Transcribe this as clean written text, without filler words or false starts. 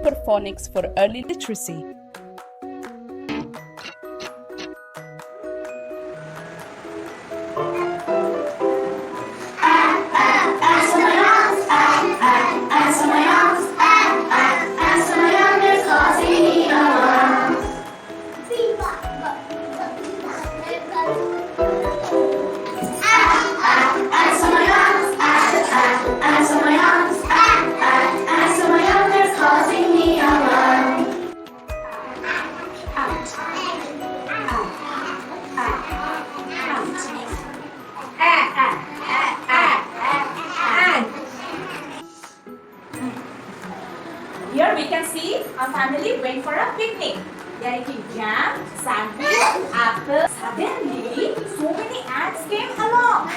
Super Phonics for early literacy. Here we can see a family went for a picnic. They are eating jam, sandwich, apple. Suddenly, so many ants came along.